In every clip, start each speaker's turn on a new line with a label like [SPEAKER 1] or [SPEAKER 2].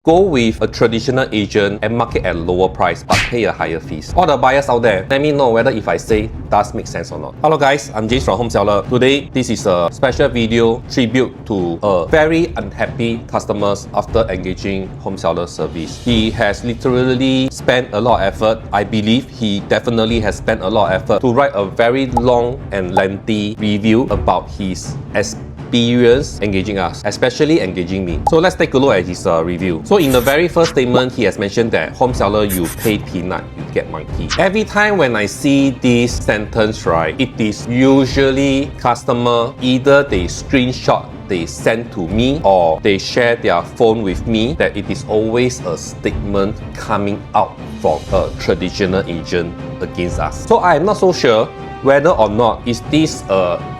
[SPEAKER 1] go with a traditional agent and market at a lower price but pay a higher fees? All the buyers out there, let me know whether if I say does make sense or not. Hello guys, I'm James from Home Seller. Today, this is a special video tribute to a very unhappy customers after engaging Home Seller service. He has literally spent a lot of effort. I believe he definitely has spent a lot of effort to write a very long and lengthy review about his experience engaging us, especially engaging me. So let's take a look at his review. So in the very first statement, he has mentioned that Home Seller, you pay peanut, you get monkey. Every time when I see this sentence, right, it is usually customer, either they screenshot, they send to me, or they share their phone with me, that it is always a statement coming out from a traditional agent against us. So I am not so sure whether or not is this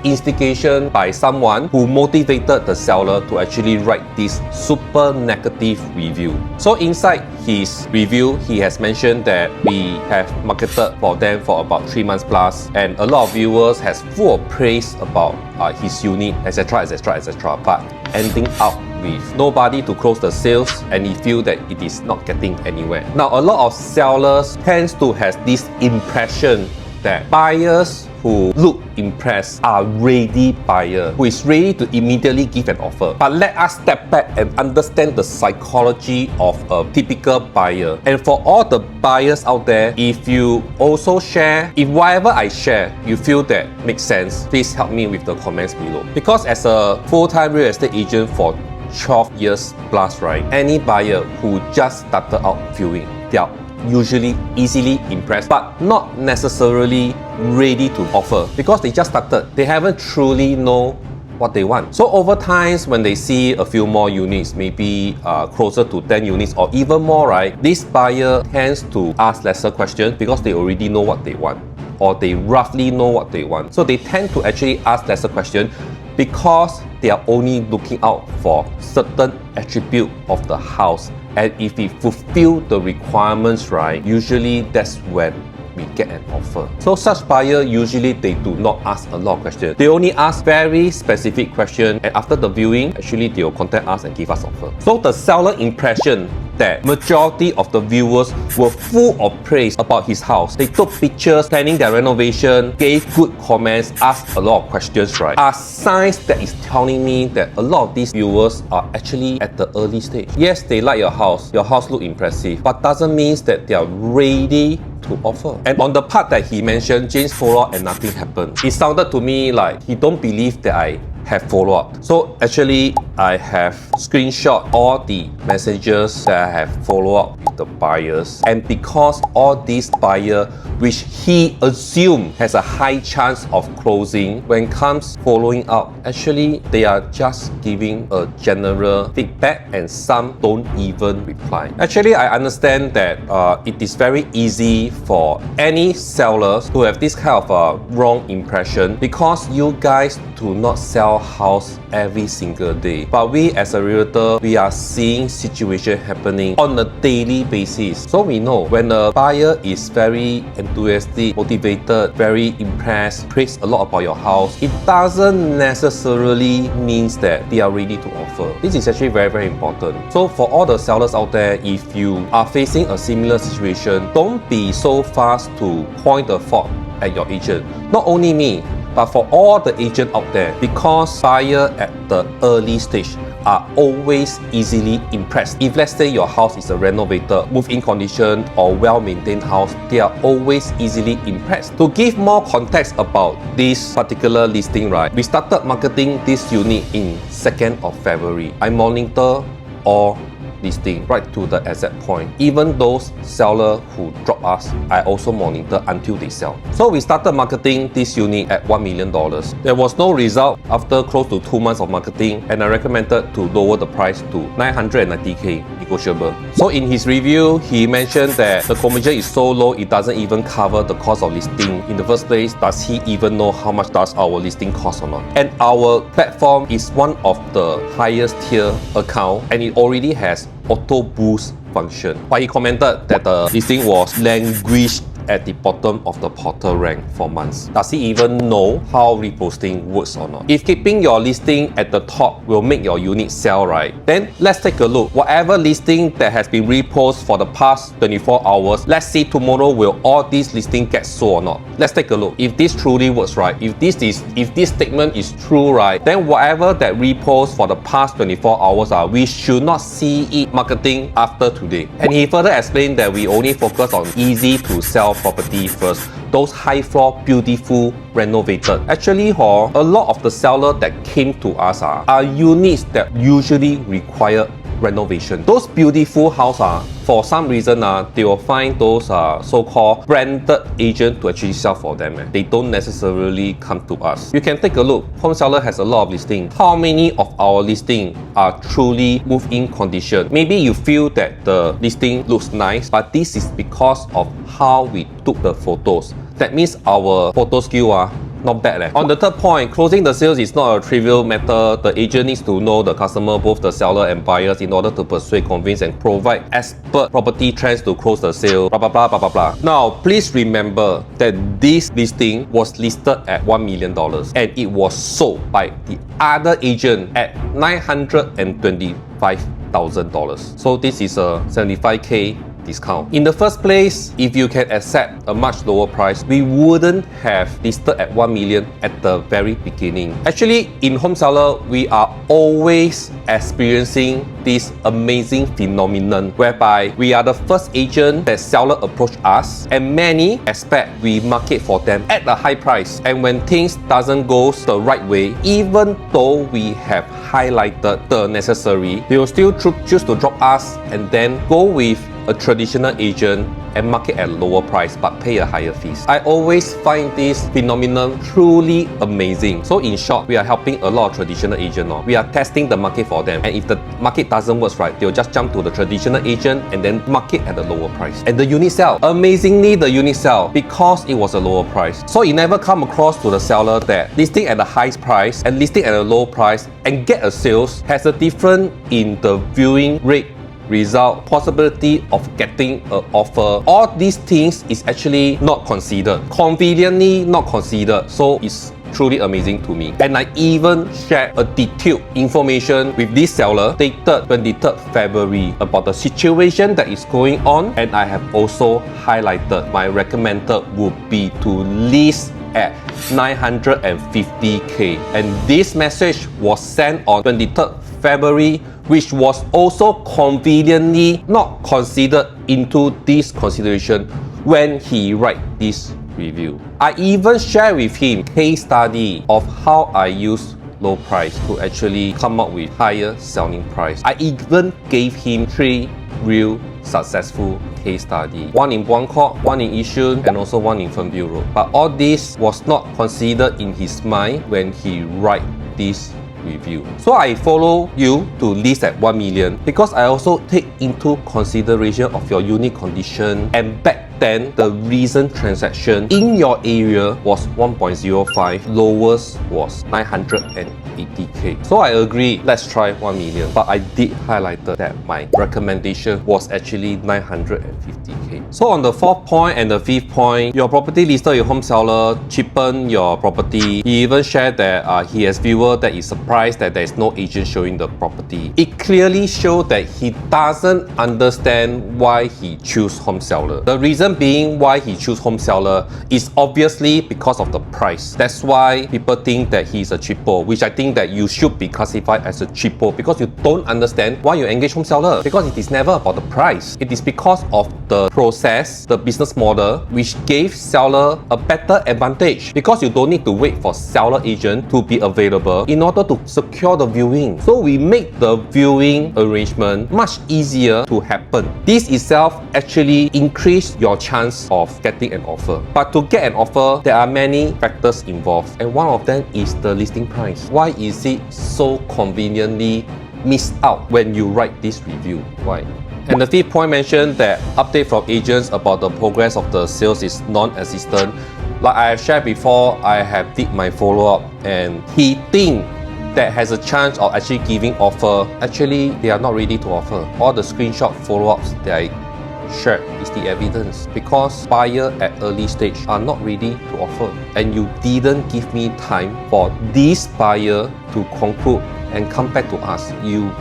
[SPEAKER 1] instigation by someone who motivated the seller to actually write this super negative review. So inside his review, he has mentioned that we have marketed for them for about 3 months plus, and a lot of viewers has full of praise about his unit, etc, etc, etc, but ending up with nobody to close the sales, and he feel that it is not getting anywhere. Now, a lot of sellers tends to have this impression that buyers who look impressed are ready buyer who is ready to immediately give an offer. But let us step back and understand the psychology of a typical buyer. And for all the buyers out there, if you also share, if whatever I share, you feel that makes sense, please help me with the comments below. Because as a full-time real estate agent for 12 years plus, right, any buyer who just started out viewing, they are usually easily impressed but not necessarily ready to offer because they just started. They haven't truly know what they want. So over time, when they see a few more units, maybe closer to 10 units or even more, right, this buyer tends to ask lesser questions because they already know what they want, or they roughly know what they want. So they tend to actually ask lesser questions because they are only looking out for certain attribute of the house. And if we fulfill the requirements, right, usually that's when we get an offer. So such buyer, usually they do not ask a lot of questions. They only ask very specific questions, and after the viewing, actually they will contact us and give us offer. So the seller impression that majority of the viewers were full of praise about his house. They took pictures, planning their renovation, gave good comments, asked a lot of questions, right, are signs that is telling me that a lot of these viewers are actually at the early stage. Yes, they like your house look impressive, but doesn't mean that they are ready to offer. And on the part that he mentioned, James follow up and nothing happened, it sounded to me like he don't believe that I have follow-up. So actually, I have screenshot all the messages that I have follow-up with the buyers, and because all these buyers, which he assumed has a high chance of closing, when comes following up, actually they are just giving a general feedback and some don't even reply. Actually, I understand that it is very easy for any sellers to have this kind of wrong impression because you guys do not sell house every single day. But we as a realtor, we are seeing situation happening on a daily basis. So we know when a buyer is very enthusiastic, motivated, very impressed, praise a lot about your house, it doesn't necessarily means that they are ready to offer. This is actually very, very important. So for all the sellers out there, if you are facing a similar situation, don't be so fast to point the fault at your agent. Not only me, but for all the agents out there, because buyers at the early stage are always easily impressed. If let's say your house is a renovated, move-in condition or well-maintained house, they are always easily impressed. To give more context about this particular listing, right, we started marketing this unit in 2nd of February. I monitor all listing right to the exact point. Even those sellers who drop us, I also monitor until they sell. So we started marketing this unit at $1 million. There was no result after close to 2 months of marketing, and I recommended to lower the price to 990K negotiable. So in his review, he mentioned that the commission is so low, it doesn't even cover the cost of listing. In the first place, does he even know how much does our listing cost or not? And our platform is one of the highest tier account, and it already has auto boost function. But he commented that the listing was languished at the bottom of the portal rank for months. Does he even know how reposting works or not? If keeping your listing at the top will make your unit sell, right? Then let's take a look. Whatever listing that has been reposted for the past 24 hours, let's see tomorrow will all these listings get sold or not. Let's take a look. If this truly works, right? If this statement is true, right? Then whatever that repost for the past 24 hours we should not see it marketing after today. And he further explained that we only focus on easy to sell property first. Those high floor, beautiful, renovated. Actually, a lot of the sellers that came to us are units that usually require renovation. Those beautiful houses, for some reason, they will find those so-called branded agents to actually sell for them. They don't necessarily come to us. You can take a look. Home Seller has a lot of listings. How many of our listings are truly move-in condition? Maybe you feel that the listing looks nice, but this is because of how we took the photos. That means our photo skill not bad. On the third point, closing the sales is not a trivial matter. The agent needs to know the customer, both the seller and buyers, in order to persuade, convince, and provide expert property trends to close the sale. Blah blah blah blah blah blah. Now, please remember that this listing was listed at $1 million and it was sold by the other agent at $925,000. So this is a 75K discount. In the first place, if you can accept a much lower price, we wouldn't have listed at 1 million at the very beginning. Actually, in Home Seller, we are always experiencing this amazing phenomenon whereby we are the first agent that seller approach us, and many expect we market for them at a high price. And when things doesn't go the right way, even though we have highlighted the necessary, they will still choose to drop us and then go with a traditional agent and market at lower price but pay a higher fees. I always find this phenomenon truly amazing. So in short, we are helping a lot of traditional agents. We are testing the market for them, and if the market doesn't work right, they'll just jump to the traditional agent and then market at a lower price. And the unit sell. Amazingly, the unit sell because it was a lower price. So it never come across to the seller that listing at the highest price and listing at a low price and get a sales has a difference in the viewing rate, result, possibility of getting an offer. All these things is actually not considered. Conveniently not considered. So it's truly amazing to me. And I even shared a detailed information with this seller dated 23rd February about the situation that is going on, and I have also highlighted my recommended would be to list at 950K. And this message was sent on 23rd February, which was also conveniently not considered into this consideration when he write this review. I even share with him case study of how I use low price to actually come up with higher selling price. I even gave him 3 real successful case study. One in Buangkok, one in Yishun, and also one in Fernville Road. But all this was not considered in his mind when he write this review. So I follow you to list at 1 million because I also take into consideration of your unit condition, and back then the recent transaction in your area was 1.05, lowest was 980K. So I agree, let's try 1 million, but I did highlight that my recommendation was actually 950K. So on the 4th point and the 5th point, your property listed in Home Seller cheapen your property. He even shared that he has viewer that is surprised that there is no agent showing the property. It clearly shows that he doesn't understand why he choose Home Seller. The reason being why he choose Home Seller is obviously because of the price. That's why people think that he's a cheapo, which I think that you should be classified as a cheapo because you don't understand why you engage Home Seller, because it is never about the price. It is because of the process, the business model, which gave seller a better advantage because you don't need to wait for seller agent to be available in order to secure the viewing. So we make the viewing arrangement much easier to happen. This itself actually increase your chance of getting an offer. But to get an offer, there are many factors involved, and one of them is the listing price. Why is it so conveniently missed out when you write this review? Why? And the 5th point mentioned that update from agents about the progress of the sales is non-existent. Like I have shared before, I have did my follow-up and he think that has a chance of actually giving offer. Actually, they are not ready to offer. All the screenshot follow-ups that I shared is the evidence, because buyers at early stage are not ready to offer, and you didn't give me time for this buyer to conclude and come back to us. You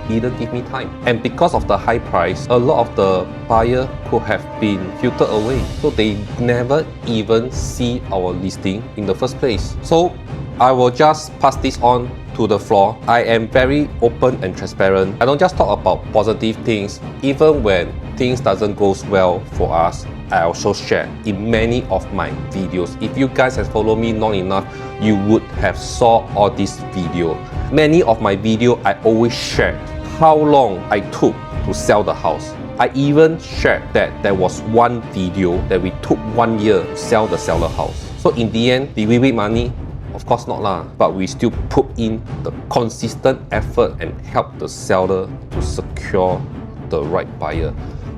[SPEAKER 1] didn't give me time, and because of the high price, a lot of the buyer could have been filtered away, so they never even see our listing in the first place. So I will just pass this on to the floor. I am very open and transparent. I don't just talk about positive things. Even when things doesn't go well for us, I also share in many of my videos. If you guys have followed me long enough, you would have saw all this video. Many of my video, I always share how long I took to sell the house. I even shared that there was one video that we took 1 year to sell the seller house. So in the end, did we make money? Of course not lah, but we still put in the consistent effort and help the seller to secure the right buyer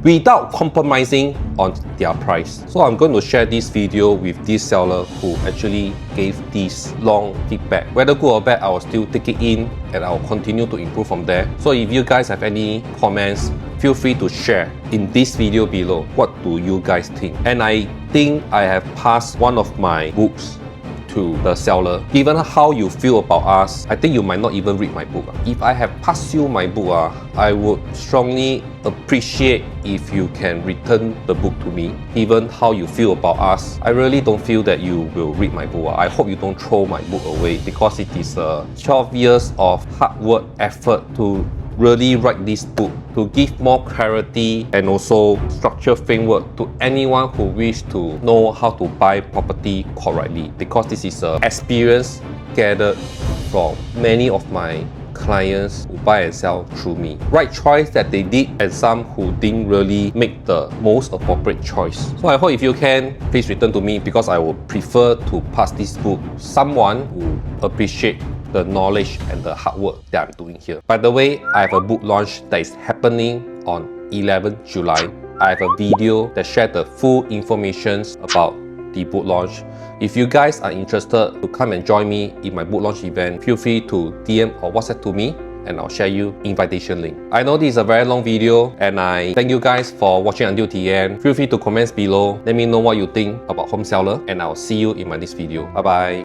[SPEAKER 1] without compromising on their price. So I'm going to share this video with this seller who actually gave this long feedback. Whether good or bad, I will still take it in and I will continue to improve from there. So if you guys have any comments, feel free to share in this video below. What do you guys think? And I think I have passed one of my books to the seller. Given how you feel about us, I think you might not even read my book. If I have passed you my book, I would strongly appreciate if you can return the book to me. Given how you feel about us, I really don't feel that you will read my book. I hope you don't throw my book away, because it is 12 years of hard work, effort to really write this book to give more clarity and also structure framework to anyone who wish to know how to buy property correctly, because this is an experience gathered from many of my clients who buy and sell through me. Right choice that they did, and some who didn't really make the most appropriate choice. So I hope if you can, please return to me, because I would prefer to pass this book to someone who appreciates the knowledge and the hard work that I'm doing here. By the way, I have a book launch that is happening on 11th July. I have a video that shares the full information about the book launch. If you guys are interested to come and join me in my book launch event, feel free to DM or WhatsApp to me and I'll share you invitation link. I know this is a very long video and I thank you guys for watching until the end. Feel free to comment below. Let me know what you think about home seller and I'll see you in my next video. Bye bye.